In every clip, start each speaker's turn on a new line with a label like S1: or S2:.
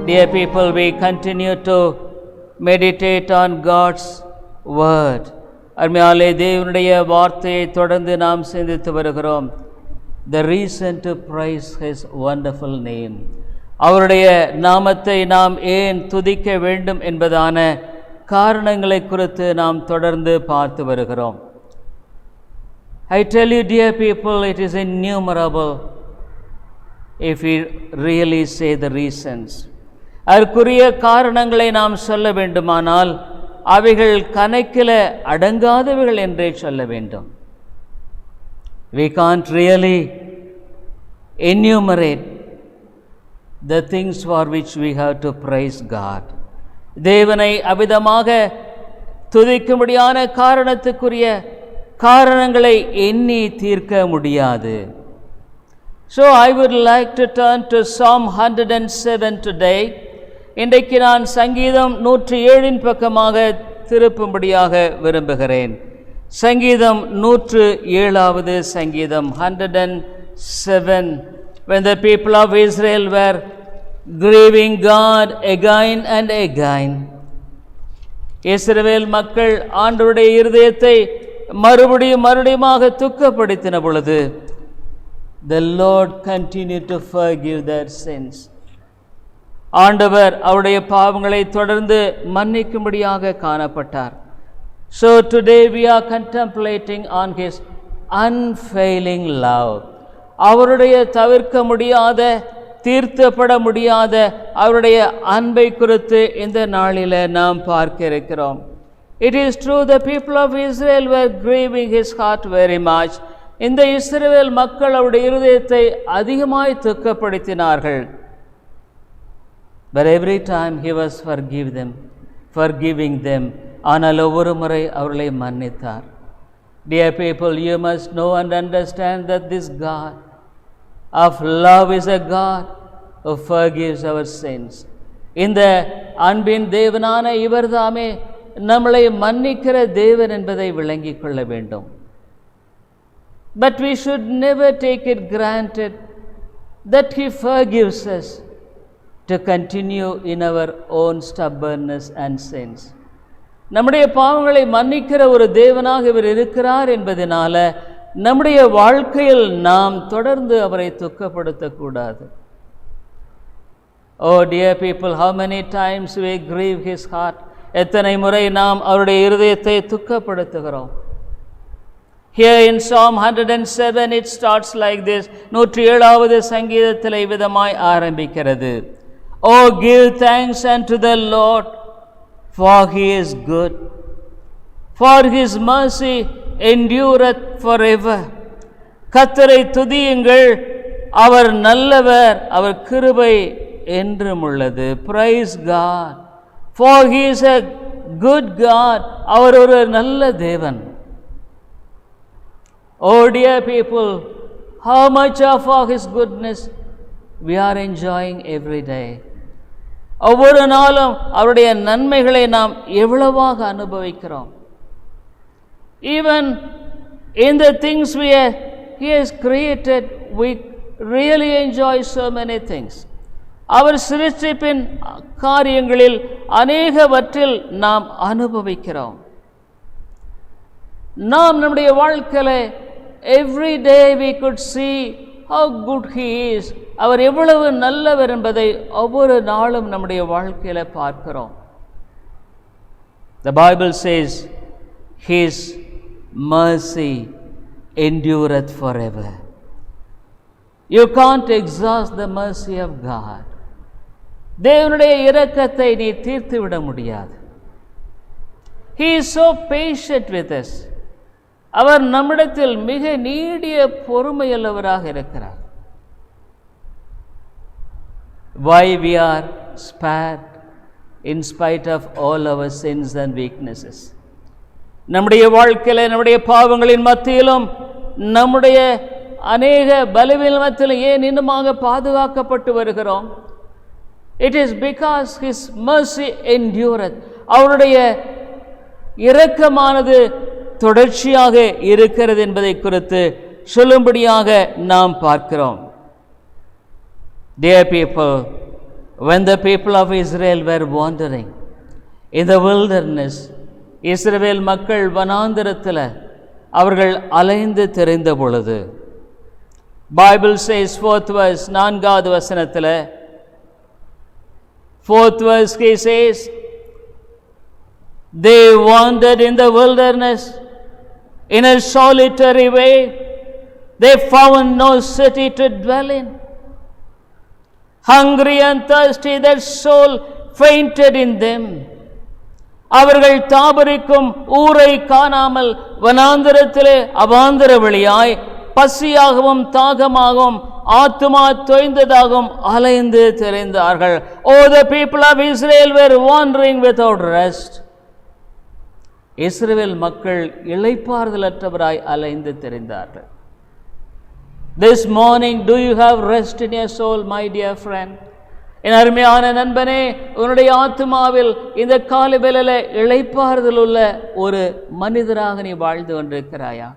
S1: Dear people, we continue to meditate on God's word. அருமையாலே தேவனுடைய வார்த்தையை தொடர்ந்து நாம் சிந்தித்து வருகிறோம். The reason to praise his wonderful name. அவருடைய நாமத்தை நாம் ஏன் துதிக்க வேண்டும் என்பதான காரணங்களை குறித்து நாம் தொடர்ந்து பார்த்து வருகிறோம். I tell you, dear people, it is innumerable if we really say the reasons. அதற்குரிய காரணங்களை நாம் சொல்ல வேண்டுமானால் அவைகள் கணக்கில் அடங்காதவைகள் என்றே சொல்ல வேண்டும். We can't really enumerate the things for which we have to praise God. தேவனை அவிதமாக துதிக்கும்படியான காரணத்துக்குரிய காரணங்களை எண்ணி தீர்க்க முடியாது. So I would like to turn to Psalm 107 today. இன்றைக்கு நான் சங்கீதம் 107 பக்கமாக திருப்பும்படியாக விரும்புகிறேன். சங்கீதம் 107 சங்கீதம் 107. When the people of Israel were grieving God again and again, இஸ்ரவேல் மக்கள் ஆண்டவருடைய இருதயத்தை மறுபடியுமாக துக்கப்படுத்தின பொழுது, the Lord continued to forgive their sins. ஆண்டவர் அவருடைய பாவங்களை தொடர்ந்து மன்னிக்கும்படியாக காணப்பட்டார். So today we are contemplating on his unfailing love. அவருடைய தவிர்க்க முடியாத, தீர்த்தப்பட முடியாத அவருடைய அன்பை குறித்து இந்த நாளில் நாம் பார்க்க இருக்கிறோம். It is true the people of Israel were grieving his heart very much. இந்த இஸ்ரவேல் மக்கள் அவருடைய இருதயத்தை அதிகமாய் துக்கப்படுத்தினார்கள். But every time he was forgiving them. ஆனால் ஒவ்வொரு முறை அவர்களை மன்னித்தார். Dear people, you must know and understand that this God of love is a God who forgives our sins. இந்த அன்பின் தேவனான இவர்தாமே நம்மளை மன்னிக்கிற தேவன் என்பதை விளங்கிக் கொள்ள வேண்டும். But we should never take it granted that he forgives us to continue in our own stubbornness and sins. நம்முடைய பாவங்களை மன்னிக்கிற ஒரு தேவனாக இவர் இருக்கிறார் என்பதனால நம்முடைய வாழ்க்கையில் நாம் தொடர்ந்து அவரை துக்கப்படுத்தக்கூடாது. Oh dear people, how many times we grieve his heart. எத்தனை முறை நாம் அவருடைய இருதயத்தை துக்கப்படுத்துகிறோம். Here in Psalm 107 it starts like this. 107 சங்கீதத்தில் விதமாய் ஆரம்பிக்கிறது. Oh, give thanks unto the Lord, for he is good, for his mercy endureth forever. கர்த்தரை துதியுங்கள், அவர் நல்லவர், அவர் கிருபை என்றும் உள்ளது. Praise God, for he is a good God. அவர் ஒரு நல்ல தேவன். Oh dear people, how much of his goodness we are enjoying every day. ஒவ்வொரு நாளும் அவருடைய நன்மைகளை நாம் எவ்வளவாக அனுபவிக்கிறோம். Even in the things he has created, we really enjoy so many things. அவர் சிருஷ்டிப்பின் காரியங்களில் அநேகவற்றில் நாம் அனுபவிக்கிறோம். நாம் நம்முடைய வாழ்க்கையில every day we could see how good he is. அவர் எவ்வளவு நல்லவர் என்பதை ஒவ்வொரு நாளும் நம்முடைய வாழ்க்கையில பார்க்கிறோம். The Bible says his mercy endureth forever. You can't exhaust the mercy of God. தேவனுடைய இரக்கத்தை நீ தீர்த்து விட முடியாது. He is so patient with us. அவர் நம்மிடத்தில் மிக நீடிய பொறுமையுள்ளவராக இருக்கிறார். Why we are spared in spite of all our sins and weaknesses. நம்முடைய வாழ்க்கையில நம்முடைய பாவங்களின் மத்தியிலும் நம்முடைய அநேக பலவீனத்திலும் ஏன் இன்னுமாக பாதுகாக்கப்பட்டு வருகிறோம்? It is because his mercy endureth. அவருடைய இரக்கமானது தொடர்ச்சியாக இருக்கிறது என்பதை குறித்து சொல்லும்படியாக நாம் பார்க்கிறோம். Dear people, when the people of Israel were wandering in the wilderness, இஸ்ரவேல் மக்கள் வனாந்தரத்தில் அவர்கள் அலைந்து திரிந்த பொழுது, Bible says 4th verse, 4வது வசனத்தில் 4th verse he says, they wandered in the wilderness in a solitary way. They found no city to dwell in. Hungry and thirsty, their soul fainted in them. அவர்கள் தாபரிக்கும் ஊரை காணாமல் வனாந்தரத்திலே அவாந்தர வழியாய் பசியாகவும் தாகமாகவும் ஆத்துமா தொய்ந்ததாகவும் அலைந்து திரிந்தார்கள். Oh, the people of Israel were wandering without rest. இஸ்ரவேல் மக்கள் இளைப்பாறுதலற்றவராய் அலைந்து திரிந்தார்கள். This morning, do you have rest in your soul, my dear friend? என் அருமையான நண்பனே, உன்னுடைய ஆத்துமாவில் இந்த காலைவேளையில இளைப்பாறுதல் உள்ள ஒரு மனிதராக நீ வாழ்ந்து கொண்டிருக்கிறாயா?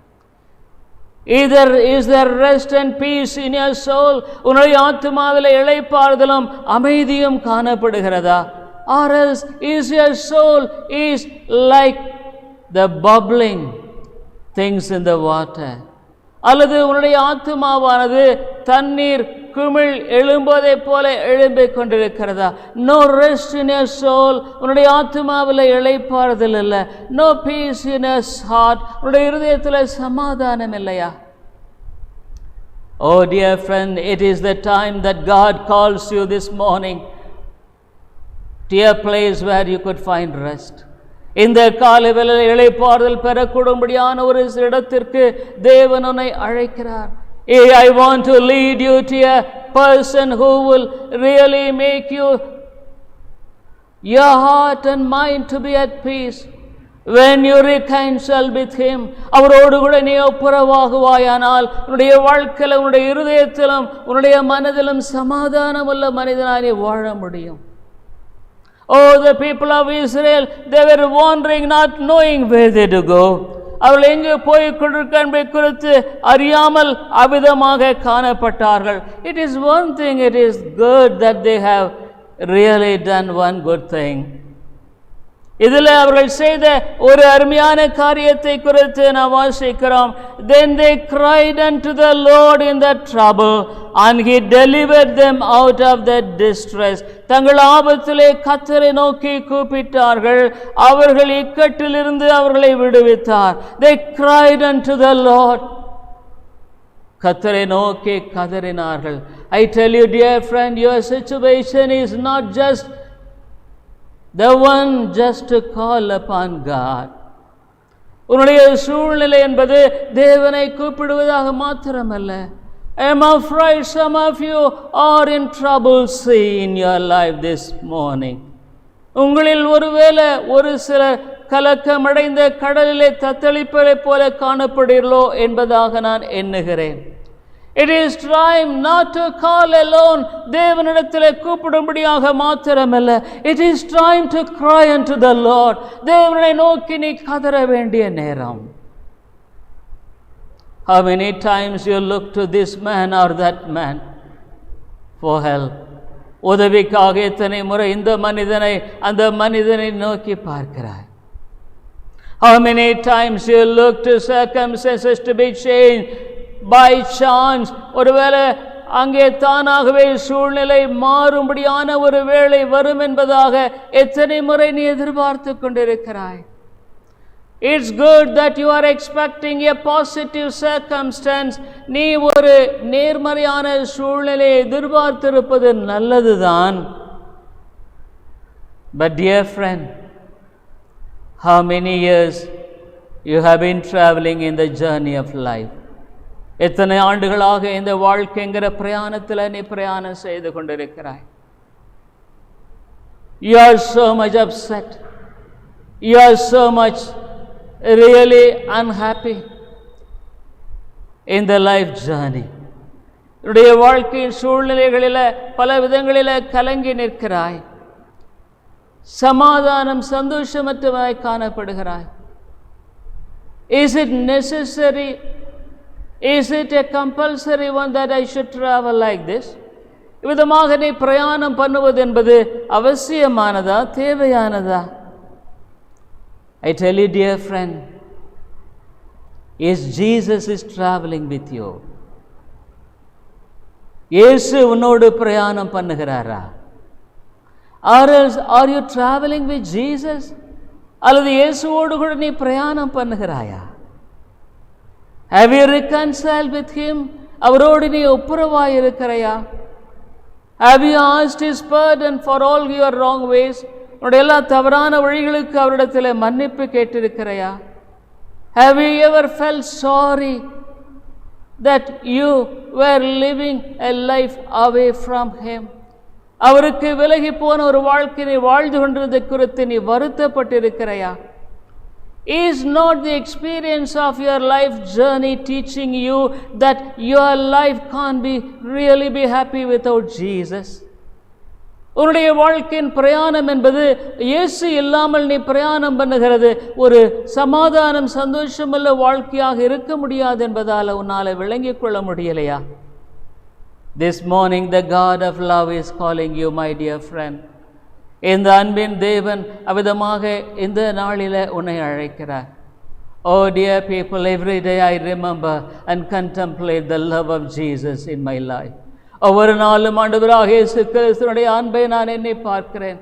S1: Either is there rest and peace in your soul? உன்னுடைய ஆத்துமாவில் இளைப்பாறுதலும் அமைதியும் காணப்படுகிறதா? Or else is your soul is like the bubbling things in the water? அல்லது உன்னுடைய ஆத்துமாவானது தண்ணீர் குமிழ் எழும்பதை போல எழும்பிக் கொண்டிருக்கிறதா? No rest in your soul. உன்னுடைய ஆத்துமாவில் இளைப்பாறுதல் இல்லை. No peace in your heart. உன்னுடைய இருதயத்தில் சமாதானம் இல்லையா? Oh dear friend, it is the time that God calls you this morning to a place where you could find rest. இந்த காலைவேளையில் இளைப்பாறுதல் பெறக்கூடும்படியான ஒரு இடத்திற்கு தேவன் உன்னை அழைக்கிறார். I want to lead you to a person who will really make your heart and mind to be at peace. When you reconcile with him, அவரோடு கூட நீ ஒப்புரவாகுவாயானால் உன்னுடைய வாழ்க்கையில உன்னுடைய இருதயத்திலும் உன்னுடைய மனதிலும் சமாதானம் உள்ள மனிதனாய் நீ வாழ முடியும். Oh, the people of Israel, they were wandering, not knowing where they to go. அவர்கள் எங்கே போய் கொண்டிருக்க என்பதை குறித்து அறியாமல் அவிதமாக காணப்பட்டார்கள். It is one thing, it is good that they have really done one good thing. இதில் அவர்கள் செய்த ஒரு அருமையான காரியத்தை குறித்து நாம் வாசிக்கிறோம். Then they cried unto the Lord in their trouble, and he delivered them out of their distress. தங்கள் ஆபத்திலே கர்த்தரை நோக்கி கூப்பிட்டார்கள், அவர்கள் இக்கட்டிலிருந்து அவர்களை விடுவித்தார். They cried unto the Lord. கர்த்தரை நோக்கி கதறினார்கள். I tell you, dear friend, your situation is not just the one just to call upon God. உன்னுடைய சூழ்நிலை என்பது தேவனை கூப்பிடுவதாக மாத்திரமல்ல. I am afraid some of you are in trouble in your life this morning. உங்களில் ஒருவேளை ஒரு சிலர் கலக்கமடைந்த கடலிலே தத்தளிப்பதை போல காணப்படுகிறீர்களோ என்பதாக நான் எண்ணுகிறேன். It is time not to call alone. தேவனிடத்திலே கூப்பிடும்படியாக மாத்திரமல்ல. It is time to cry unto the Lord. தேவனை நோக்கி நீ கதற வேண்டிய நேரம். How many times you look to this man or that man for help? உதவிக்காக எத்தனை முறை இந்த மனிதனை அந்த மனிதனை நோக்கி பார்க்கிறாய்? How many times you look to circumstances to be changed by chance? ஒருவேளை அங்கே தானாகவே சூழ்நிலை மாறும்படியான ஒரு வேளை வரும் என்பதாக எத்தனை முறை நீ எதிர்பார்த்து கொண்டிருக்கிறாய்? It's good that you are expecting a positive circumstance. நீ ஒரு நேர்மறையான சூழ்நிலையை எதிர்பார்த்திருப்பது நல்லதுதான். But dear friend, how many years you have been traveling in the journey of life? எத்தனை ஆண்டுகளாக இந்த வாழ்க்கைங்கிற பிரயாணத்தில் நீ பிரயாணம் செய்து கொண்டிருக்கிறாய்? You are so much upset. You are so much really unhappy in the life journey. உன்னுடைய வாழ்க்கையின் சூழ்நிலைகளில் பல விதங்களில் கலங்கி நிற்கிறாய். சமாதானம் சந்தோஷமற்றவனாய் காணப்படுகிறாய். Is it necessary? Is it a compulsory one that I should travel like this? இவ்விதமாக நீ பிரயாணம் பண்ணுவது என்பது அவசியமானதா, தேவையானதா? I tell you, dear friend, yes, Jesus is traveling with you. இயேசு உன்னோடு பிரயாணம் பண்ணுகிறாரா? Or else are you traveling with Jesus? அல்லது இயேசுவோடு கூட நீ பிரயாணம் பண்ணுகிறாயா? Have you reconciled with him? அவரோடு நீ ஒப்புரவாய் இருக்கிறையா? Have you asked his pardon for all your wrong ways? உன்னுடைய எல்லா தவறான வழிகளுக்கு அவரிடத்தில் மன்னிப்பு கேட்டிருக்கிறையா? Have you ever felt sorry that you were living a life away from him? அவருக்கு விலகி போன ஒரு வாழ்க்கையை வாழ்ந்து கொண்டிருந்த குறித்து நீ வருத்தப்பட்டிருக்கிறையா? Is not the experience of your life journey teaching you that your life can't really be happy without Jesus? உன்னுடைய வாழ்க்கையின் பிரயாணம் என்பது இயேசு இல்லாமல் நீ பிரயாணம் பண்ணுகிறது ஒரு சமாதானம் சந்தோஷமுள்ள வாழ்க்கையாக இருக்க முடியாது என்பதால் உன்னால் விளங்கிக் கொள்ள முடியலையா? This morning the God of love is calling you, my dear friend. இந்த அன்பின் தேவன் அவிதமாக இந்த நாளில் உன்னை அழைக்கிறார். Oh dear people, every day I remember and contemplate the love of Jesus in my life. ஒவ்வொரு நாளும் ஆண்டவராக இயேசு கிறிஸ்துவினுடைய அன்பை நான் எண்ணி பார்க்கிறேன்.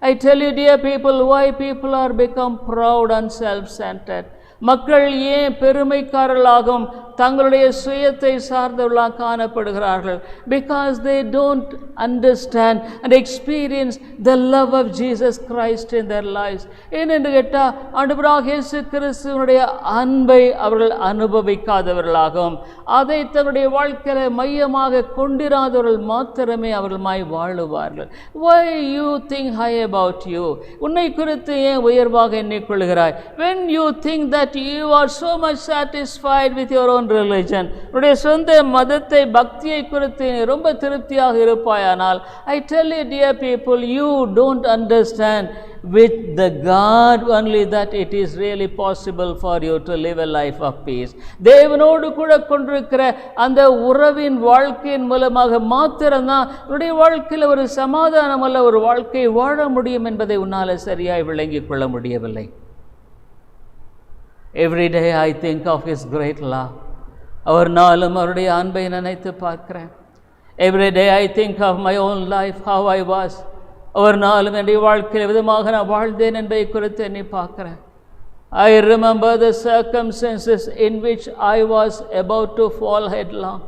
S1: I tell you, dear people, why people are become proud and self-centered. மக்கள் ஏன் பெருமைக்காரர்களாகவும் தங்களுடைய சுயத்தை சார்ந்தவர்களாக காணப்படுகிறார்கள்? Because they don't understand and experience the love of Jesus Christ in their lives. ஏனென்று கேட்டால் ஆண்டவராக இயேசு கிறிஸ்துவினுடைய அன்பை அவர்கள் அனுபவிக்காதவர்களாகவும் அதை தன்னுடைய வாழ்க்கையில் மையமாக கொண்டிராதவர்கள் மாத்திரமே அவர்களுமாய் வாழுவார்கள். Why you think high about you? உன்னை குறித்து ஏன் உயர்வாக எண்ணிக்கொள்கிறாய்? When you think that you are so much satisfied with your own religion, உன்னுடைய சொந்த மதத்தை பக்தியை குறித்து ரொம்ப திருப்தியாக இருப்பாயானால், I tell you, dear people, you don't understand with the God only that it is really possible for you to live a life of peace. தேவனோடு கூட கொண்டிருக்கிற அந்த உறவின் வாழ்க்கையின் மூலமாக மாத்திரம்தான் உன்னுடைய வாழ்க்கையில் ஒரு சமாதானம் அல்ல ஒரு வாழ்க்கை வாழ முடியும் என்பதை உன்னால் சரியாய் விளங்கிக் கொள்ள முடியவில்லை. Every day I think of his great love. ஒவ்வொரு நாளும் அவருடைய அன்பை நினைத்து பார்க்கிறேன். Every day I think of my own life, how I was. ஒவ்வொரு நாளும் என்னுடைய வாழ்க்கையில் விதமாக நான் வாழ்ந்தேன் என்பதை குறித்து எண்ணி பார்க்கிறேன். I remember the circumstances in which I was about to fall headlong.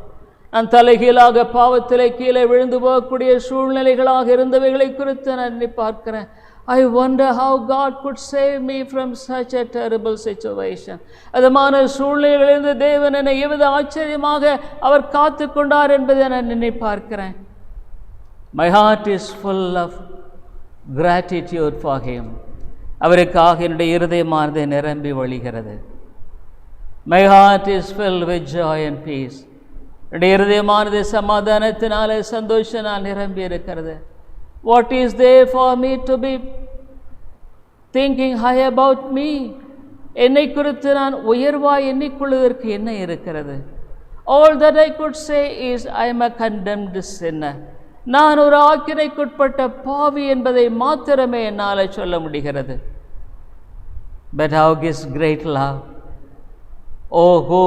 S1: நான் தலைகீழாக பாவத்திலே கீழே விழுந்து போகக்கூடிய சூழ்நிலைகளாக இருந்தவைகளை குறித்து நான் எண்ணி பார்க்கிறேன். I wonder how God could save me from such a terrible situation. அதமான சூழ்நிலைகளிலிருந்து தேவன் என்னை எவ்வித ஆச்சரியமாக அவர் காத்து கொண்டார் என்பதை நான் நினை பார்க்கிறேன். My heart is full of gratitude for him. அவருக்காக என்னுடைய இருதயமானது நிரம்பி வழிகிறது. My heart is filled with joy and peace. என்னுடைய இருதயமானது சமாதானத்தினாலே சந்தோஷத்தினால் நிரம்பி இருக்கிறது. What is there for me to be thinking high about me? என்னை குறித்து நான் உயர்வாய் எண்ணிக்கொள்வதற்கு என்ன இருக்கிறது? All that I could say is I am a condemned sinner. நான் ஒரு ஆக்கினைக்குட்பட்ட பாவி என்பதை மாத்திரமே என்னால் சொல்ல முடிகிறது. But how his great love, oh who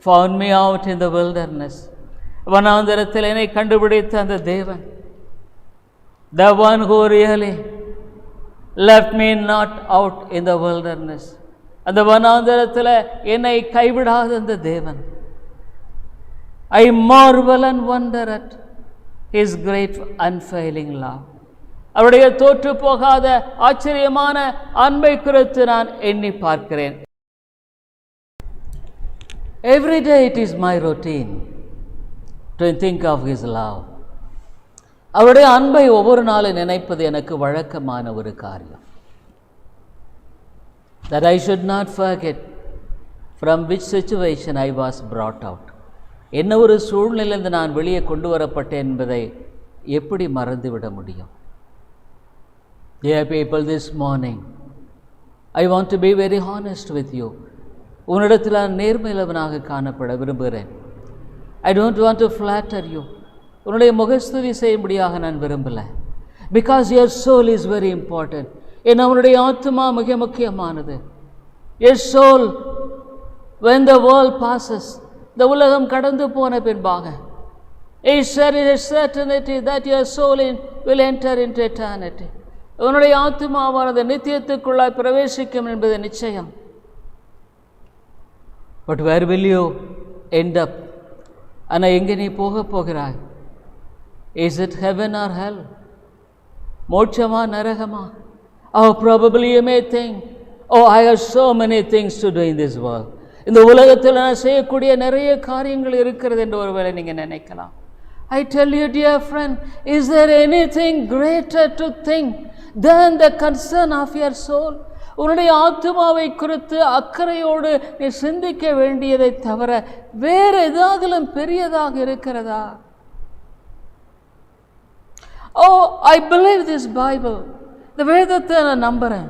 S1: found me out in the wilderness. வனாந்தரத்தில் என்னை கண்டுபிடித்த அந்த தேவன், the one who really left me not out in the wilderness. அந்த வனாந்தரத்தில் என்னை கைவிடாத அந்த தேவன். I marvel and wonder at his great unfailing love. அவருடைய தோற்று போகாத ஆச்சரியமான அன்பை குறித்து நான் எண்ணி பார்க்கிறேன். Every day it is my routine to think of his love. அவருடைய அன்பை ஒவ்வொரு நாளும் நினைப்பது எனக்கு வழக்கமான ஒரு காரியம். That I should not forget from which situation I was brought out. என்ன ஒரு சூழ்நிலையிலிருந்து நான் வெளியே கொண்டு வரப்பட்டேன் என்பதை எப்படி மறந்துவிட முடியும்? Dear people, this morning I want to be very honest with you. உன்னிடத்தில் நான் நேர்மையுள்ளவனாக காணப்பட விரும்புகிறேன். I don't want to flatter you. உன்னுடைய முகஸ்துதி செய்யும்படியாக நான் விரும்பலை. Because your soul is very important. ஏன்னா உன்னுடைய ஆத்மா மிக முக்கியமானது. Your soul when the world passes, இந்த உலகம் கடந்து போன பின்பாக, is there a certainty that your soul will enter into eternity. உன்னுடைய ஆத்மாவானது நித்தியத்துக்குள்ளாய் பிரவேசிக்கும் என்பது நிச்சயம். But where will you end up? ஆனால் எங்கே நீ போக போகிறாய்? Is it heaven or hell? மோட்சமா நரகமா? Oh, probably you may think, oh, I have so many things to do in this world. இந்த உலகத்தில் நான் செய்யக்கூடிய நிறைய காரியங்கள் இருக்கிறது என்று ஒருவேளை நீங்கள் நினைக்கலாம். I tell you, dear friend, is there anything greater to think than the concern of your soul? உன்னுடைய ஆத்மாவை குறித்து அக்கறையோடு நீ சிந்திக்க வேண்டியதை தவிர வேறு ஏதாகிலும் பெரியதாக இருக்கிறதா? Oh, I believe this Bible. இந்த வேதத்தை நான் நம்புகிறேன்.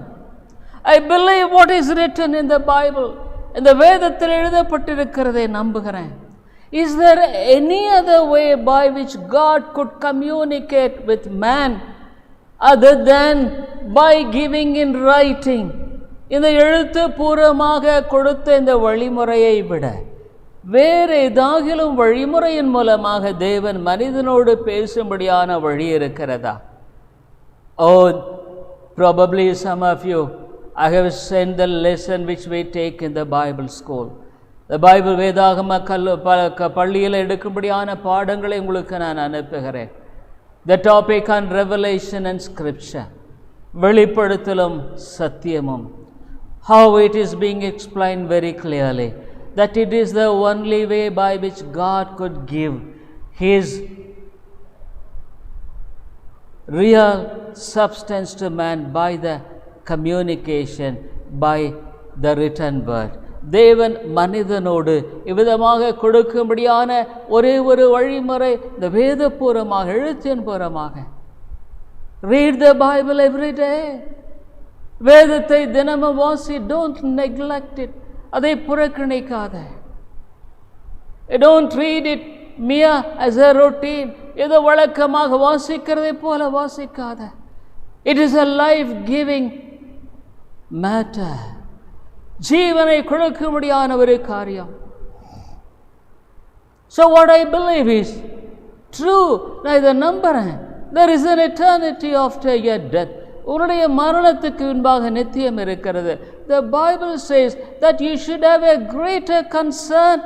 S1: I believe what is written in the Bible. இந்த வேதத்தில் எழுதப்பட்டிருக்கிறதை நம்புகிறேன். Is there any other way by which God could communicate with man other than by giving in writing? இந்த எழுத்து பூர்வமாக கொடுத்த இந்த வழிமுறையை விட வேறு ஏதாகிலும் வழிமுறையின் மூலமாக தேவன் மனிதனோடு பேசும்படியான வழி இருக்கிறதா? Oh, probably some of you, I have sent the lesson which we take in the Bible school. The Bible வேதாகம பள்ளியில் எடுக்கும்படியான பாடங்களை உங்களுக்கு நான் அனுப்புகிறேன். The topic on revelation and scripture, வெளிப்படுத்தலும் சத்தியமும். How it is being explained very clearly that it is the only way by which God could give His real substance to man by the communication, by the written word. தேவன் மனிதனோடு இவ்விதமாக கொடுக்கும்படியான ஒரே ஒரு வழிமுறை இந்த வேதபூர்வமாக எழுத்தின் பூர்வமாக. Read the Bible every day. வேதத்தை தினமும் வாசி. Don't neglect it. அதை புறக்கணிக்காத. Don't read it mere as a routine. ஏதோ வழக்கமாக வாசிக்கிறதை போல வாசிக்காத. It is a life-giving matter. ஜீவனை கொடுக்கும்படியான ஒரு காரியம். So what I believe is true. நான் இதை நம்புறேன். There is an eternity after your death. உன்னுடைய மரணத்துக்கு முன்பாக நித்தியம் இருக்கிறது. The Bible says that you should have a greater concern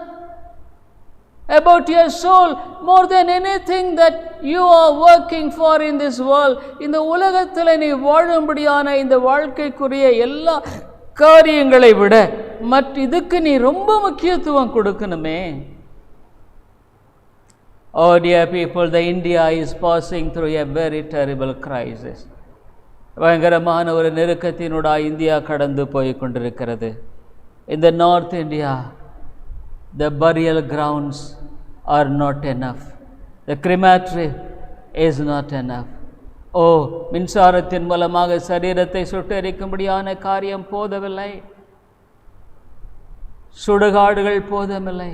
S1: about your soul more than anything that you are working for in this world. இந்த உலகத்தில் நீ வாழும்படியான இந்த வாழ்க்கைக்குரிய எல்லா காரியங்களை விட இதுக்கு நீ ரொம்ப முக்கியத்துவம் கொடுக்கணுமே. Oh dear people, the India is passing through a very terrible crisis. பயங்கரமான ஒரு நெருக்கத்தினூடாக இந்தியா கடந்து போய் கொண்டிருக்கிறது. In the North India, the burial grounds are not enough. The crematory is not enough. மின்சாரத்தின் மூலமாக சரீரத்தை சுட்டெரிக்கும்படியான காரியம் போதவில்லை. சுடுகாடுகள் போதவில்லை.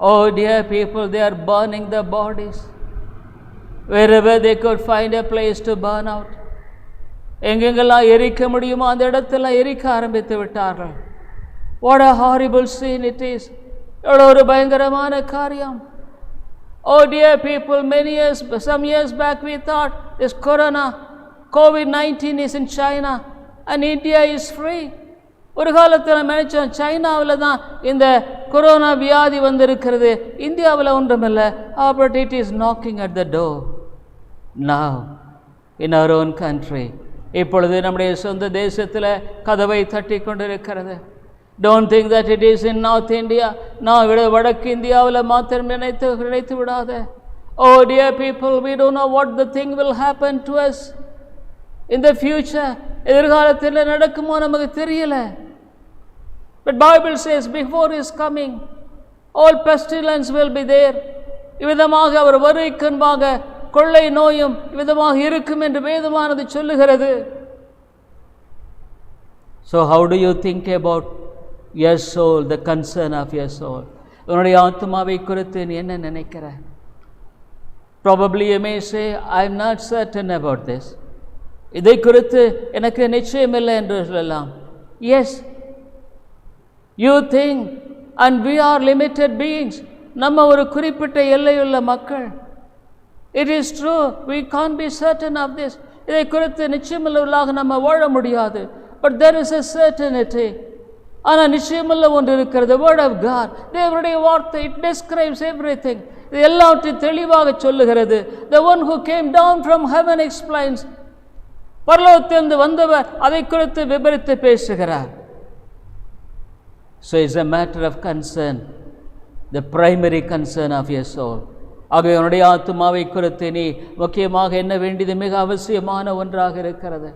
S1: Oh dear people, they are burning the bodies wherever they could find a place to burn out. எங்கெங்கெல்லாம் எரிக்க முடியுமோ அந்த இடத்துல எரிக்க ஆரம்பித்து விட்டார்கள். What a horrible scene it is. எவ்வளோ ஒரு பயங்கரமான காரியம். Oh dear people, some years back we thought this COVID-19 is in China and India is free. ஒரு காலத்தில் நினைச்சோம் சைனாவில் தான் இந்த கொரோனா வியாதி வந்திருக்கிறது, இந்தியாவில் ஒன்றுமில்லை. But it is knocking at the door now in our own country. இப்பொழுது நம்முடைய சொந்த தேசத்தில் கதவை தட்டி கொண்டிருக்கிறது. Don't think that it is in North India. நான் வடக்கு இந்தியாவில் மாத்திரம் நினைத்து விடாத. Oh dear people, we don't know what the thing will happen to us in the future. எதிர்காலத்தில் நடக்குமோ நமக்கு தெரியல. But Bible says before His coming, all pestilence will be there. இவ்விதமாக அவர் வருகைக்குன்பாக கொள்ளை நோயும் இவ்விதமாக இருக்கும் என்று வேதமானது சொல்லுகிறது. So how do you think about your soul, the concern of your soul? உன்னுடைய ஆத்மாவை குறித்து நீ என்ன நினைக்கிற? Probably you may say, I am not certain about this. இதை குறித்து எனக்கு நிச்சயமில்லை என்று சொல்லலாம். Yes, you think, and we are limited beings. நம்ம ஒரு குறிப்பிட்ட எல்லையுள்ள மக்கள். It is true, we can't be certain of this. இதை குறித்து நிச்சயமுள்ளவர்களாக நம்ம வாழ முடியாது. But there is a certainty. ஆனால் நிச்சயமுள்ள ஒன்று இருக்கிறது. Word of God, தேவனுடைய வார்த்தை, it describes everything. இது எல்லாவற்றையும் தெளிவாக சொல்லுகிறது. The one who came down from heaven explains. பரலோகத்திலிருந்து வந்தவர் அதை குறித்து விபரித்து பேசுகிறார். So it's a matter of concern, the primary concern of your soul. ஆகவே உன்னுடைய ஆத்துமாவை குறித்து நீ முக்கியமாக என்ன வேண்டியது மிக அவசியமான ஒன்றாக இருக்கிறது.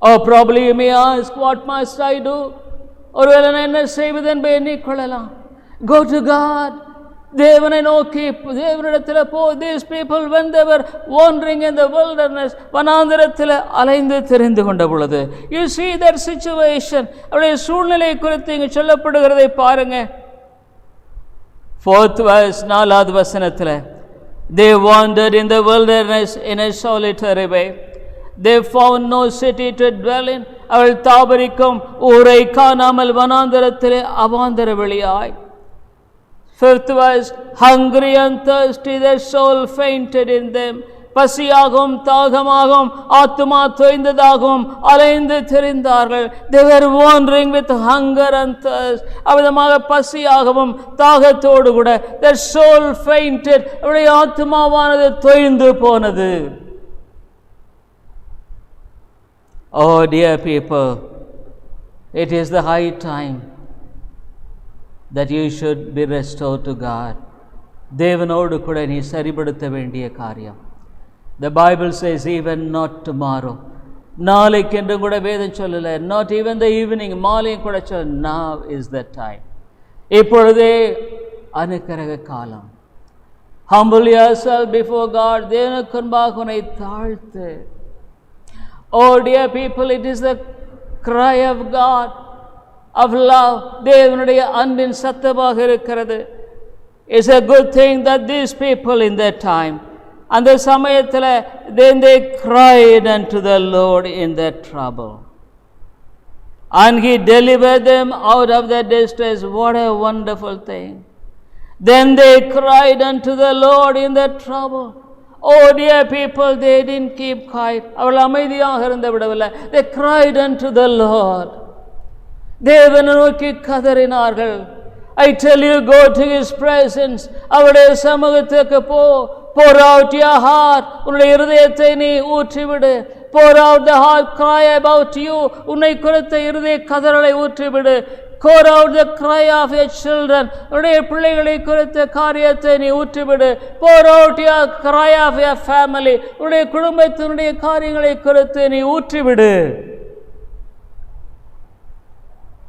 S1: Oh, probably you may ask, what must I do? ஒருவேளை நான் என்ன செய்வது என்பதை எண்ணிக்கொள்ளலாம். Go to God. தேவனை நோக்கி தேவனிடத்தில் போ. These people when they were wandering in the wilderness, வனாந்திரத்தில் அலைந்து திரிந்து கொண்ட பொழுது, you see that situation, அவருடைய சூழ்நிலை குறித்து இங்கு சொல்லப்படுகிறதை பாருங்க. 4th verse, 4வது வசனத்தில், they wandered in the wilderness in a solitary way. They found no city to dwell in. அவள் தாபரிக்கும் ஊரை காணாமல் வனாந்திரத்திலே அவாந்தர வெளியாய். 5th verse, hungry and thirsty, their soul fainted in them. பசியாகவும் தாகமாகவும் ஆத்துமா தோய்ந்ததாகவும் அலைந்து திரிந்தார்கள். They were wandering with hunger and thirst. அவ்விதமாக பசியாகவும் தாகத்தோடு கூட their soul fainted. அவருடைய ஆத்துமாவானது தோய்ந்து போனது. Oh dear people, it is the high time that you should be restored to God. தேவனோடு கூட நீ சரிபடுத்த வேண்டிய காரியம். The Bible says even not tomorrow. நாளைக்கு என்று கூட வேதம் சொல்லல. Not even the evening, மாலையும் கூட சொல்ல. Now is the time. இப்பொழுதே அனுக்கிரக காலம். Humble yourself before God. தேவனுக்கு முன்பாக உன்னை தாழ்த்து. Oh dear people, it is the cry of God, of love. தேவனுடைய அன்பின் சத்தமாக இருக்கிறது. It's a good thing that these people in that time, அந்த சமயத்தில் then they cried unto the Lord in their trouble, and He delivered them out of their distress. What a wonderful thing. Then they cried unto the Lord in their trouble. Oh dear people, they didn't keep quiet. அவர்கள் அமைதியாக இருந்து விடவில்லை. They cried unto the Lord. தேவனை நோக்கி கதறினார்கள். I tell you, go to His presence. அவருடைய சமூகத்துக்கு போ. Pour out your heart. உன்னுடைய இருதயத்தை நீ ஊற்றிவிடு. Pour out the heart cry about you. உன்னை குறித்த இருதய கதறலை ஊற்றிவிடு. Pour out the cry of your children. உன்னுடைய பிள்ளைகளை குறித்த காரியத்தை நீ ஊற்றிவிடு. Pour out your cry of your family. உன்னுடைய குடும்பத்தினுடைய காரியங்களை குறித்து நீ ஊற்றிவிடு.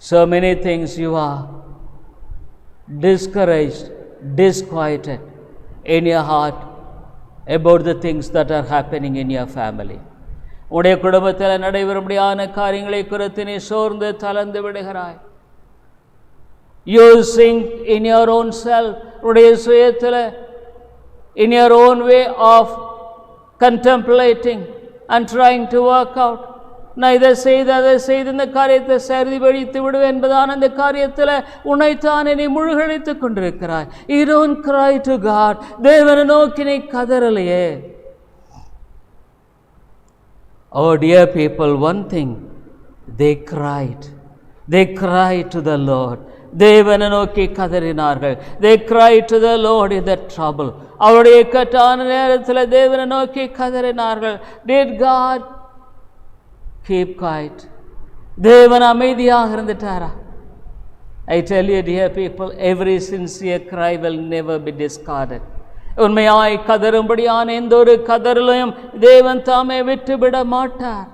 S1: So many things you are discouraged, disquieted in your heart about the things that are happening in your family. உன்னுடைய குடும்பத்தில் நடைபெறும்படியான காரியங்களை குறித்து நீ சோர்ந்து தளர்ந்து விடுகிறாய். You sink in your own self. உன்னுடைய சுயத்தில், in your own way of contemplating and trying to work out. நான் இதை செய்து அதை செய்து இந்த காரியத்தை சரி வழித்து விடுவேன் என்பதான அந்த காரியத்தில் உன்னைத்தானே நீ முழுகழித்து கொண்டிருக்கிறாய். You don't cry to God. தேவனை நோக்கி நீ கதறலையே. Oh dear people, one thing, they cried. They cried to the Lord. தேவனை நோக்கி கதறினார்கள். They cried to the Lord in their trouble. அவருடைய இக்கட்டான நேரத்தில் தேவனை நோக்கி கதறினார்கள். Did God keep quiet? தேவன் அமைதியாக இருந்துட்டாரா? I tell you dear people, every sincere cry will never be discarded. உண்மையாய் கதறும்படியான எந்த ஒரு கதறலையும் தேவன் தாமே விட்டுவிட மாட்டார்.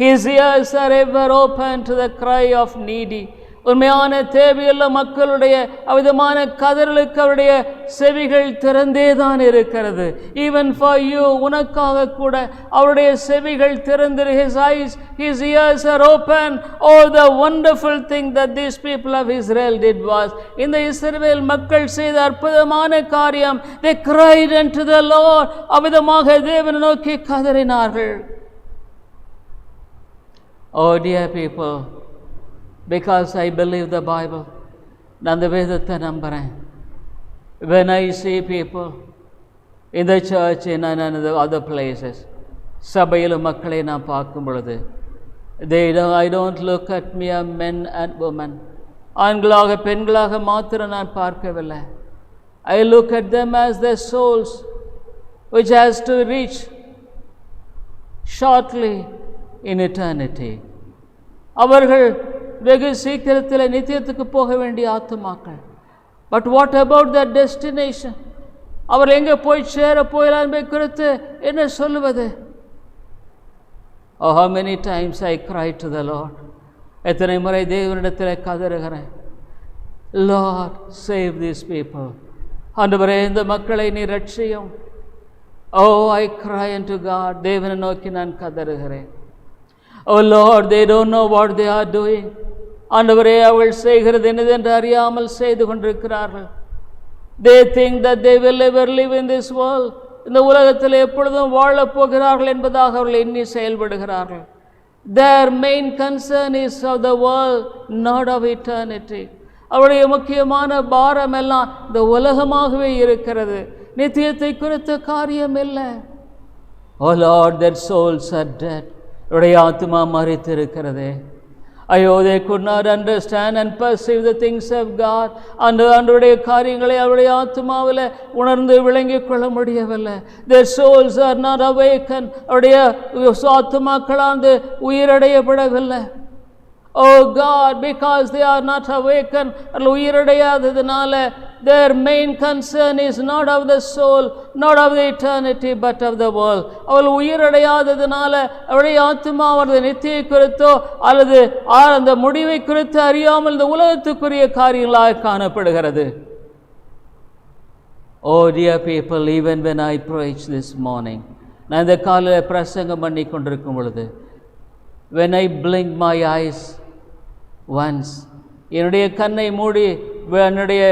S1: His ears are ever open to the cry of needy. உண்மையான தேவையுள்ள மக்களுடைய அவ்விதமான கதறலுக்கு அவருடைய செவிகள் திறந்தே தான் இருக்கிறது. ஈவன் ஃபார் யூ, உனக்காக கூட அவருடைய செவிகள் திறந்திரு. His eyes, his ears are open. Oh, the wonderful thing that these people of Israel did was, இந்த இஸ்ரவேல் மக்கள் செய்த அற்புதமான காரியம், they cried unto the Lord. அவ்விதமாக தேவனை நோக்கி கதறினார்கள். Oh dear people, because I believe the Bible, நான் அந்த வேதத்தை நம்புகிறேன். When I see people in the church and in the other places, சபையில் மக்களை நான் பார்க்கும் பொழுது, I don't look at mere men and women, ஆண்களாக பெண்களாக மாத்திரம் நான் பார்க்கவில்லை. I look at them as their souls which has to reach shortly in eternity. அவர்கள் வெகு சீக்கிரத்தில் நித்தியத்துக்கு போக வேண்டிய ஆத்துமாக்கள். But what about that destination? அவர் எங்கே போய் சேர போகிறார் என்பதை குறித்து என்ன சொல்லுவது? Oh, how many times I cry to the Lord. எத்தனை முறை தேவனிடத்தில் கதறுகிறேன். Lord, save these people. ஆண்டவரே, இந்த மக்களை நீ ரட்சியும். Oh, I cry unto God. தேவனை நோக்கி நான் கதறுகிறேன். Oh Lord, they don't know what they are doing. ஆண்டவரே, அவர்கள் செய்கிறது என்னதென்று அறியாமல் செய்து கொண்டிருக்கிறார்கள். They think that they will ever live in this world. இந்த உலகத்தில் எப்பொழுதும் வாழப் போகிறார்கள் என்பதாக அவர்கள் எண்ணி செயல்படுகிறார்கள். Their main concern is of the world, not of eternity. அவருடைய முக்கியமான பாரம் எல்லாம் இந்த உலகமாகவே இருக்கிறது, நித்தியத்தை குறித்த காரியம் இல்லை. Oh Lord, their souls are dead. அவருடைய ஆத்மா மரித்திருக்கிறது. ஐயோ, they could not understand and perceive the things of God. ஆண்டவருடைய காரியங்களை அவருடைய ஆத்மாவில் உணர்ந்து விளங்கிக் கொள்ள முடியவில்லை. Their souls are not awakened. அவருடைய ஆத்மாக்களாந்து உயிரடையப்படவில்லை. Oh God, because they are not awakened, உயிரடையாததுனால their main concern is not of the soul, not of the eternity, but of the world. அவள் உயிரடையாததுனால அவருடைய ஆத்மா அவரது நித்தியை குறித்தோ அல்லது அந்த முடிவை குறித்து அறியாமல் இந்த உலகத்துக்குரிய காரியங்களாக காணப்படுகிறது. Oh dear people, even when I preach this morning, நான் இந்த காலையில் பிரசங்கம் பண்ணி கொண்டிருக்கும் பொழுது, when I blink my eyes once, என்னுடைய கண்ணை மூடி என்னுடைய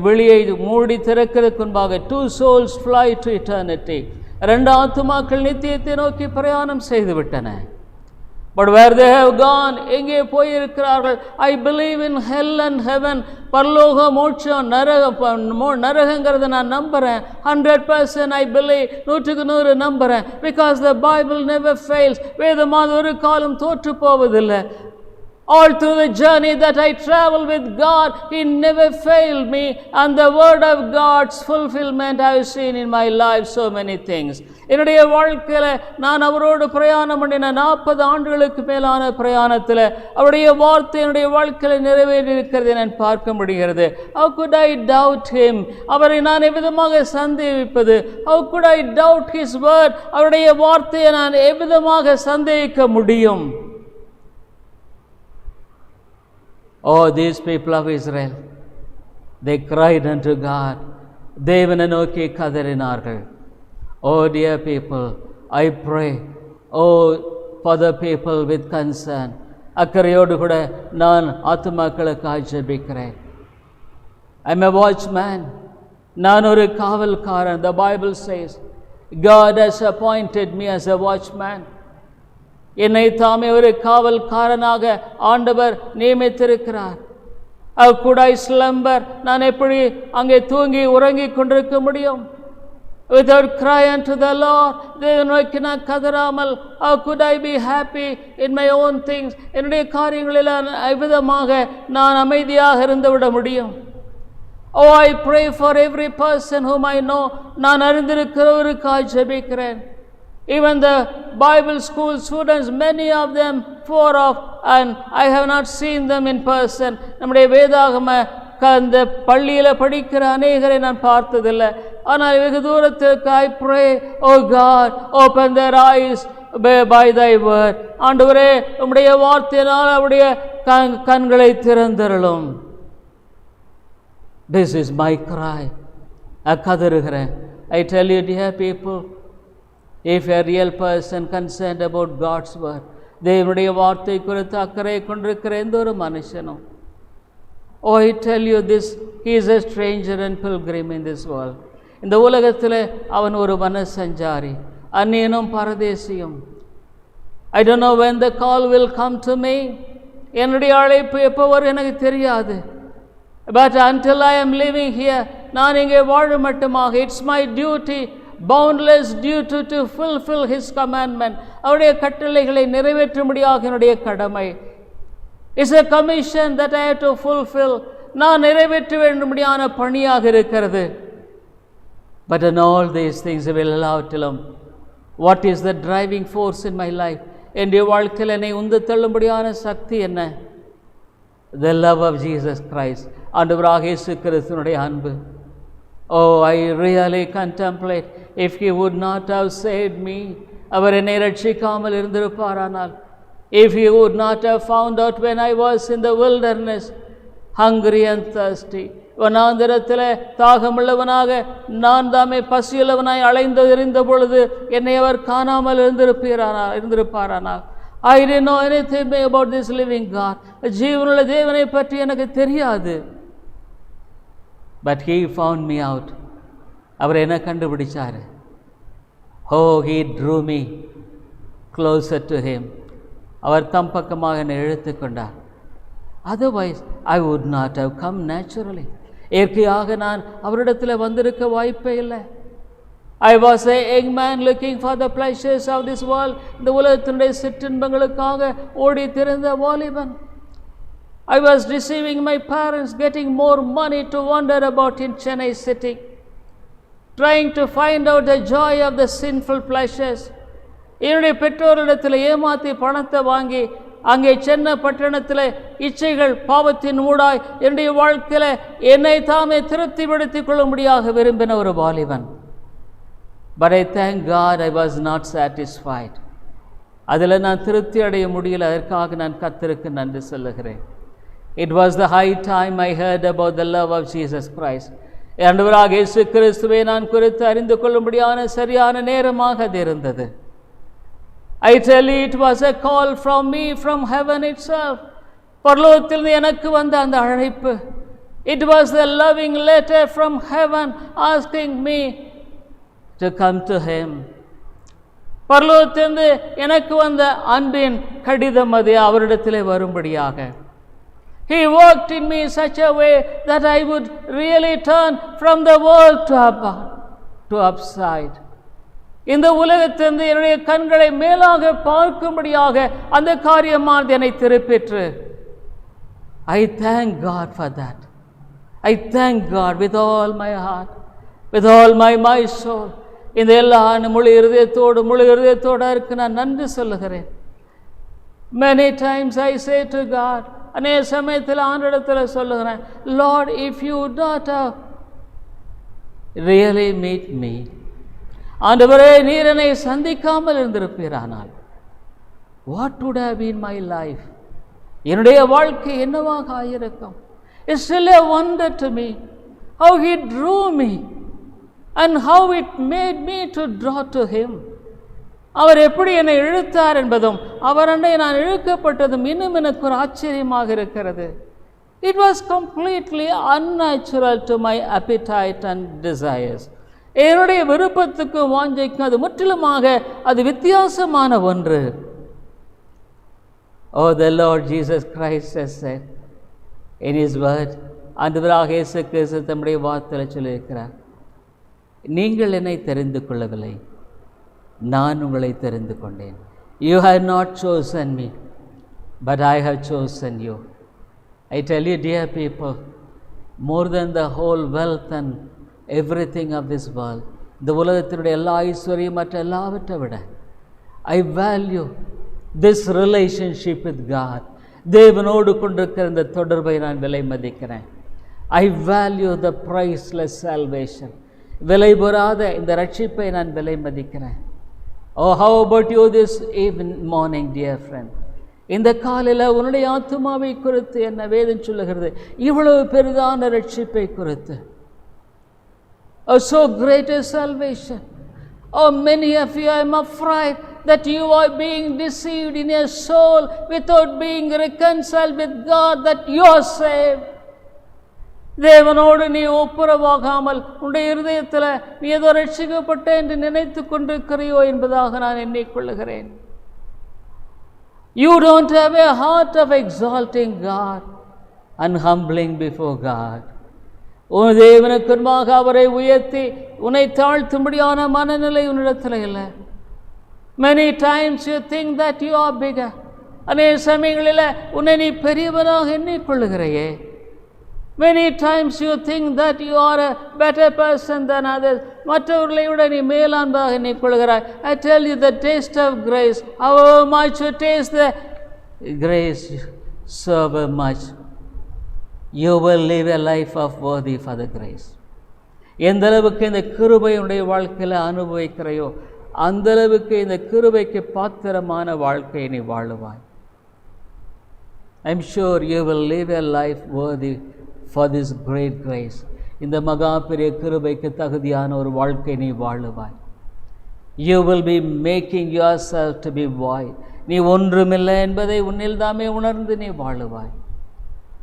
S1: வெளியை மூடி திறக்கிறதுக்கு முன்பாக, 2 souls fly to eternity. 2 ஆத்துமாக்கள் நித்தியத்தை நோக்கி பிரயாணம் செய்து விட்டன. But where they have gone, எங்கே போயிருக்கிறார்கள்? I believe in hell and heaven. பரலோக மோட்சம் நரகங்கிறத நான் நம்புகிறேன். 100% I believe, 100% நம்புகிறேன். Because the Bible never fails. வேதமானது ஒரு காலம் தோற்று போவதில்லை. All through the journey that I travel with God, He never failed me, and the word of God's fulfillment I have seen in my life so many things. என்னுடைய வாழ்க்கையில் நான் அவரோடு பிரயாணம் பண்ணின 40 ஆண்டுகளுக்கு மேலான பிரயாணத்தில் அவருடைய வார்த்தை என்னுடைய வாழ்க்கையில் நிறைவேறி இருக்கிறதை நான் பார்க்க முடிகிறது. How could I doubt Him? அவரை நான் எவ்விதமாக சந்தேகிப்பது? How could I doubt His word? அவருடைய வார்த்தையை நான் எவ்விதமாக சந்தேகிக்க முடியும்? Oh, these people of Israel, they cried unto God. தேவனை நோக்கி கதறினார்கள். Oh dear people, I pray, oh for the people with concern. அக்கறையோடு கூட நான் ஆத்துமாக்களுக்காக ஜெபிக்கிறேன். I'm a watchman. நான் ஒரு காவல்காரன். The Bible says, God has appointed me as a watchman. என்னை தாமே ஒரு காவல்காரனாக ஆண்டவர் நியமித்திருக்கிறார். How could I slumber? நான் எப்படி அங்கே தூங்கி உறங்கிக் கொண்டிருக்க முடியும்? Without cry unto the Lord, தேவனை நோக்கி நான் கதறாமல், how could I be happy in my own things? என்னுடைய காரியங்களில் எவ்விதமாக நான் அமைதியாக இருந்துவிட முடியும்? Oh, I pray for every person whom I know. நான் அறிந்திருக்கிறவருக்காக ஜெபிக்கிறேன். Even the Bible school students, many of them, 4 of, and I have not seen them in person. நம்முடைய வேதாகம அந்த பள்ளியில் படிக்கிற அநேகரை நான் பார்த்ததில்லை. ஆனால் வெகு தூரத்திற்கு I pray, oh God, open their eyes by thy word. ஆண்டவரே, உம்முடைய வார்த்தையினால் அவருடைய கண்களை திறந்தருளும். This is my cry. கதறுகிறேன். I tell you, dear people, if a real person concerned about God's word, தேவனுடைய வார்த்தை குறித்து அக்கறை கொண்டிருக்கிற எந்த ஒரு மனுஷனும், oh, I tell you this, he is a stranger and pilgrim in this world. இந்த உலகத்தில் அவன் ஒரு வனசஞ்சாரி, அந்நியனும் பரதேசியும். I don't know when the call will come to me. என்னுடைய அழைப்பு எப்போ வரும் எனக்கு தெரியாது. But until I am living here, நான் இங்கே வாழ மட்டுமாக, it's my duty, boundless duty to fulfill his commandment. அவருடைய கட்டளைகளை நிறைவேற்றும்படியாக என்னுடைய கடமை. It's a commission that I have to fulfill. நான் நிறைவேற்ற வேண்டும்படியான பணியாக இருக்கிறது. But in all these things I will allow till him. What is the driving force in my life? என்னுடைய வாழ்க்கையில் என்னை உந்து தள்ளும்படியான சக்தி என்ன? The love of Jesus Christ. ஆண்டவராகிய இயேசு கிறிஸ்துவினுடைய அன்பு. Oh, I really contemplate, if he would not have saved me, அவர் என்னை ரட்சிக்காமல் இருந்திருப்பாரானால், if he would not have found out when I was in the wilderness, hungry and thirsty, வனாந்திரத்தில் தாகமுள்ளவனாக நான் தாமே பசியுள்ளவனாய் அலைந்து எறிந்த பொழுது என்னை அவர் காணாமல் இருந்திருப்பாரானால், I didn't know anything about this living God. ஜீவனுள்ள தேவனை பற்றி எனக்கு தெரியாது. But he found me out. அவர் என்ன கண்டுபிடிச்சார். Oh, he drew me closer to him. அவர் தம் பக்கமாக என்னை இழுத்து கொண்டார். Otherwise, I would not have come naturally. இயற்கையாக நான் அவரிடத்தில் வந்திருக்க வாய்ப்பே இல்லை. I was a young man looking for the pleasures of this world. இந்த உலகத்தினுடைய சிற்றின்பங்களுக்காக ஓடி திரிந்த வாலிபன். I was deceiving my parents, getting more money to wander about in Chennai city, trying to find out the joy of the sinful pleasures. என்னுடைய பெற்றோரிடத்தில் ஏமாற்றி பணத்தை வாங்கி அங்கே சென்னை பட்டணத்தில் இச்சைகள் பாவத்தின் ஊடாய் என்னுடைய வாழ்க்கையில் என்னை தாமே திருப்திப்படுத்திக் கொள்ளும்படியாக விரும்பின ஒரு வாலிபன். But I thank God I was not satisfied. அதில் நான் திருப்தி அடைய முடியல. அதற்காக நான் கர்த்தருக்கு நன்றி சொல்லுகிறேன். It was the high time I heard about the love of Jesus Christ. ஆண்டவராகிய இயேசு கிறிஸ்துவை நான் குறித்து அறிந்து கொள்ளும்படியான சரியான நேரமாக அது இருந்தது. I tell you, it was a call from me from heaven itself. பரலோகத்திலிருந்து எனக்கு வந்த அந்த அழைப்பு. It was the loving letter from heaven asking me to come to him. பரலோகத்திலிருந்து எனக்கு வந்த அன்பின் கடிதம் அது அவரிடத்திலே வரும்படியாக. He worked in me in such a way that I would really turn from the world to upside. இந்த உலகத்திலிருந்து என்னுடைய கண்களை மேலாக பார்க்கும்படியாக அந்த காரியமானது என்னை திருப்பிற்று. I thank God for that. I thank God with all my heart, with all my soul. இந்த எல்லா முழு இருதயத்தோடு இருக்கு நான் நன்றி சொல்லுகிறேன். Many times I say to God, அநேக சமயத்தில் ஆண்டவரிடத்தில் சொல்லுகிறேன், Lord, if you would not really meet me, ஆண்டவரே நீர் என்னை சந்திக்காமல் இருந்திருப்பீரானால், what would have been my life? என்னுடைய வாழ்க்கை என்னவாக ஆயிருக்கும்? It's still a wonder to me how he drew me and how it made me to draw to him. அவர் எப்படி என்னை இழுத்தார் என்பதும் அவர் அண்டை நான் இழுக்கப்பட்டதும் இன்னும் எனக்கு ஒரு ஆச்சரியமாக இருக்கிறது. It was completely unnatural to my appetite and desires. என்னுடைய விருப்பத்துக்கும் வாஞ்சைக்கும் அது முற்றிலுமாக அது வித்தியாசமான ஒன்று. Oh, the Lord Jesus Christ has said in his word, ஆண்டவராக இயேசு கிறிஸ்து தம்முடைய வார்த்தையில் சொல்லியிருக்கிறார், நீங்கள் என்னை தெரிந்து கொள்ளவில்லை, நான் உங்களை தெரிந்து கொண்டேன். You have not chosen me, but I have chosen you. I tell you, dear people, more than the whole wealth and everything of this world, இந்த உலகத்தினுடைய எல்லா ஐஸ்வர்யம் மற்ற எல்லாவற்றை விட I value this relationship with God. தேவனோடு கொண்டிருக்கிற இந்த தொடர்பை நான் விலை மதிக்கிறேன். I value the priceless salvation. விலை பெறாத இந்த ரட்சிப்பை நான் விலை மதிக்கிறேன். Oh, how about you this morning, dear friend? இந்த காலையில் உன்னுடைய ஆத்துமாவை குறித்து என்ன வேதம் சொல்லுகிறது? இவ்வளவு பெரிதான ரட்சிப்பை குறித்து. Oh, so great a salvation. Oh, many of you, I am afraid that you are being deceived in your soul without being reconciled with God, that you are saved. தேவனோடு நீ ஒப்புரவாகாமல் உன்னுடைய இருதயத்தில் நீ ஏதோ ரட்சிக்கப்பட்ட என்று நினைத்து கொண்டிருக்கிறையோ என்பதாக நான் எண்ணிக்கொள்ளுகிறேன். You don't have a heart of exalting God and humbling before God. உன் தேவனுக்கு முன்பாக அவரை உயர்த்தி உன்னை தாழ்த்தும்படியான மனநிலை உன்னிடத்தில் இல்லை. Many times you think that you are bigger. அநேக சமயங்களில் உன்னை நீ பெரியவனாக எண்ணிக்கொள்ளுகிறையே. Many times you think that you are a better person than others. மற்றவர்களை விட நீ மேலாண்பாக எண்ணிக்கொள்கிறாய். I tell you, the taste of grace, however much you taste the grace, so much you will live a life of worthy for the grace. எந்த அளவுக்கு இந்த கிருபையுடைய வாழ்க்கையில் அனுபவிக்கிறையோ அந்த அளவுக்கு இந்த கிருபைக்கு பாத்திரமான வாழ்க்கையை நீ வாழுவாய். I am sure you will live a life worthy for this great grace. இந்த மகா பெரிய கிருபைக்கு தகுதியான ஒரு வாழ்க்கை நீ வாழுவாய். You will be making yourself to be void. நீ ஒன்றுமில்லை என்பதை உன்னில் தாமே உணர்ந்து நீ வாழுவாய்.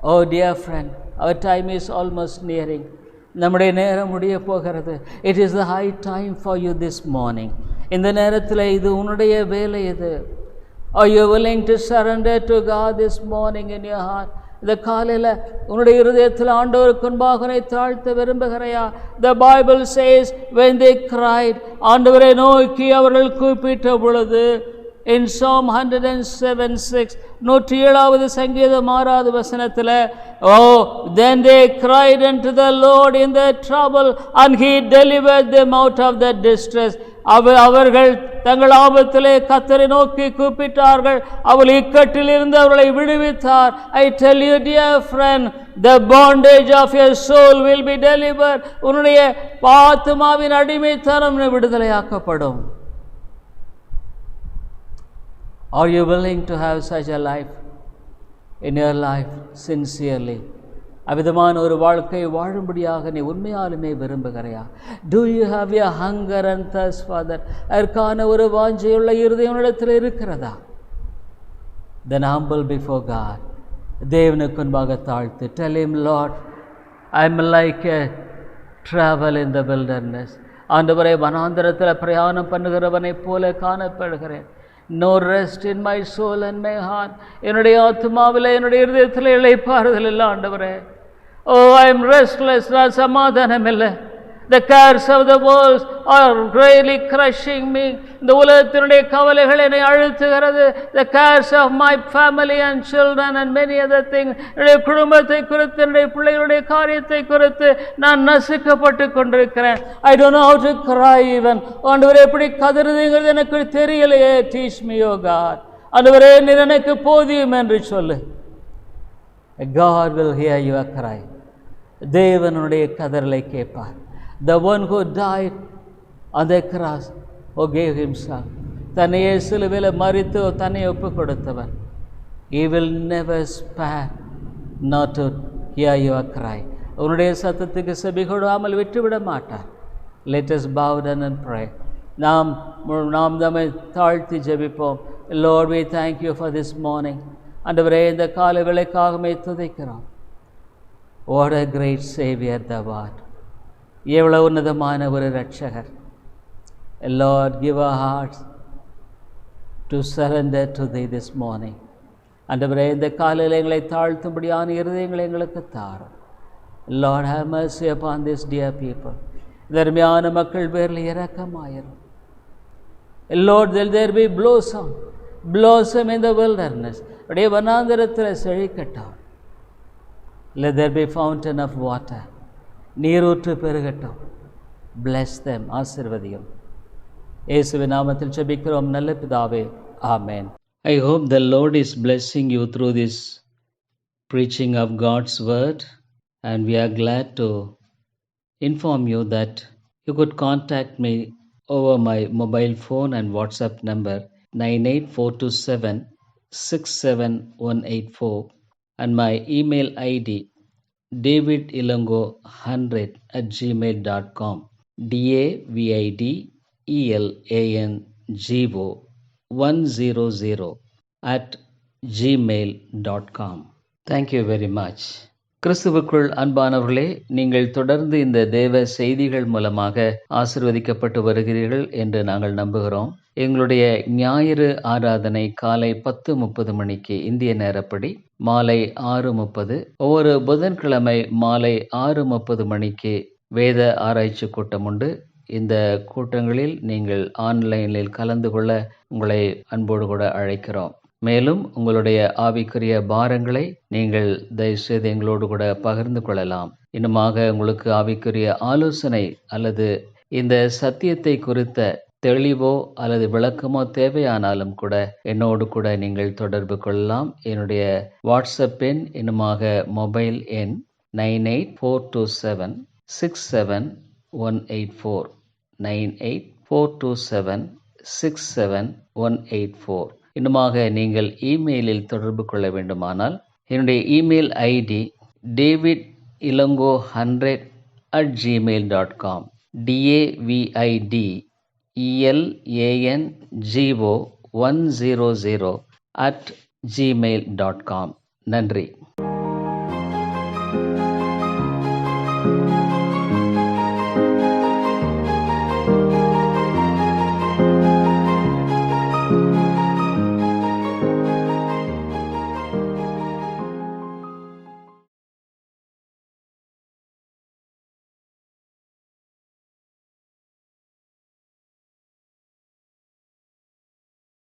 S1: Oh dear friend, our time is almost nearing. நம்முடைய நேரம் முடிய போகிறது. It is the high time for you this morning. இந்த நேரத்தில் இது உன்னுடைய வேலை. இது Are you willing to surrender to God this morning in your heart? இந்த காலையில் உன்னுடைய இருதயத்தில் ஆண்டவருக்கு முன்பாக உன்னை தாழ்த்த விரும்புகிறையா? The Bible says when they cried, ஆண்டவரை நோக்கி அவர்கள் கூப்பிட்ட பொழுது, in Psalm 107:6, 107வது சங்கீதம் 6வது வசனத்தில், oh, then they cried unto the Lord in their trouble and he delivered them out of their distress. அவர்கள் தங்கள் ஆபத்திலே கர்த்தரை நோக்கி கூப்பிட்டார்கள், அவர் இக்கட்டிலிருந்து அவர்களை விடுவித்தார். I tell you dear friend, the bondage of your soul will be delivered. உன்னுடைய ஆத்துமாவின் அடிமைத்தனம் விடுதலையாக்கப்படும். Are you willing to have such a life in your life sincerely? அவ்விதமான ஒரு வாழ்க்கையை வாழும்படியாக நீ உண்மையாலுமே விரும்புகிறையா? Do you have a hunger and thirst for that? அதற்கான ஒரு வாஞ்சையுள்ள இருதயம் உன்னிடத்தில் இருக்கிறதா? Then humble before God. தேவனுக்கு முன்பாக தாழ்த்து. Tell him, Lord, I am like a travel in the wilderness. ஆண்டவரே, வனாந்தரத்தில் பிரயாணம் பண்ணுகிறவனை போல காணப்படுகிறேன். No rest in my soul and my heart. என்னுடைய ஆத்துமாவில் என்னுடைய இருதயத்தில் இளைப்பாறுதல் இல்லை ஆண்டவரே. Oh, I am restless. நான் சமாதானம் இல்லை. The cares of the world are really crushing me. இந்த உலகத்தினுடைய கவலைகள் என்னை அழுத்துகிறது. The cares of my family and children and many other things. என்னுடைய குடும்பத்தை குறித்து, என்னுடைய பிள்ளைகளுடைய காரியத்தை குறித்து நான் நசுக்கப்பட்டு கொண்டிருக்கிறேன். I don't know how to cry even. ஆண்டவரே, எப்படி கதறுதுங்கிறது எனக்கு தெரியலையே. Teach me, oh God. ஆண்டவரே, நீர் எனக்கு போதியும் என்று சொல்லு. God will hear your cry. தேவனுடைய கதறலை கேட்பார். The one who died on the cross, who gave himself, தன்னையே சிலுவையில் மரித்து தன்னை ஒப்பு கொடுத்தவர். He will never spare not to hear your cry. உன்னுடைய சத்தத்துக்கு செவி கொடாமல் விட்டுவிட மாட்டார். Let us bow down and pray. நாம் நம்மை தாழ்த்தி ஜெபிப்போம். Lord, we thank you for this morning. ஆண்டவரே, இந்த காலை வேளைக்காகவே துதிக்கிறோம். What a great Savior thou art. எவ்வளவு உன்னதமான ஒரு ரட்சகர். Lord, give our hearts to surrender to thee this morning. ஆண்டவரே, இந்த காலையில் எங்களை தாழ்த்தும்படியான இருதயங்களை எங்களுக்கு தாரும். Lord, have mercy upon this dear people. தர்மியான மக்கள் பேரில் இரக்கமாயிரும். Lord, will there be blossom in the wilderness. அப்படியே வனாந்தரத்தில் செழிக்கட்டும். Let there be fountain of water. நீரூற்று பெருகட்டும். Bless them. ஆசீர்வதியும். இயேசுவின் நாமத்தில் ஜெபிக்கிறோம் நல்ல பிதாவே. Amen. I hope the Lord is blessing you through this preaching of God's word, and we are glad to inform you that you could contact me over my mobile phone and WhatsApp number 98427 67184, and my email ID davidilongo100@gmail.com, davidelango100@gmail.com. Thank you very much. கிறிஸ்துவுக்குள் அன்பானவர்களே, நீங்கள் தொடர்ந்து இந்த தேவ செய்திகள் மூலமாக ஆசீர்வதிக்கப்பட்டு வருகிறீர்கள் என்று நாங்கள் நம்புகிறோம். எங்களுடைய ஞாயிறு ஆராதனை காலை 10:30 மணிக்கு இந்திய நேரப்படி, மாலை 6:30, ஒவ்வொரு புதன்கிழமை மாலை 6:30 மணிக்கு வேத ஆராய்ச்சி கூட்டம் உண்டு. இந்த கூட்டங்களில் நீங்கள் ஆன்லைனில் கலந்து கொள்ள உங்களை அன்போடு கூட அழைக்கிறோம். மேலும் உங்களுடைய ஆவிக்குரிய பாரங்களை நீங்கள் தயவுசெய்து எங்களோடு கூட பகிர்ந்து கொள்ளலாம். இன்னுமாக உங்களுக்கு ஆவிக்குரிய ஆலோசனை அல்லது இந்த சத்தியத்தை குறித்த தெளிவோ அல்லது விளக்கமோ தேவையானாலும் கூட என்னோடு கூட நீங்கள் தொடர்பு கொள்ளலாம். என்னுடைய வாட்ஸ்அப் எண் இன்னுமாக மொபைல் எண் 9842767184, 9842767184. இன்னுமாக நீங்கள் இமெயிலில் தொடர்பு கொள்ள வேண்டுமானால் என்னுடைய இமெயில் ஐடி davidilongo100@gmail.com, davidelango100@gmail.com. நன்றி.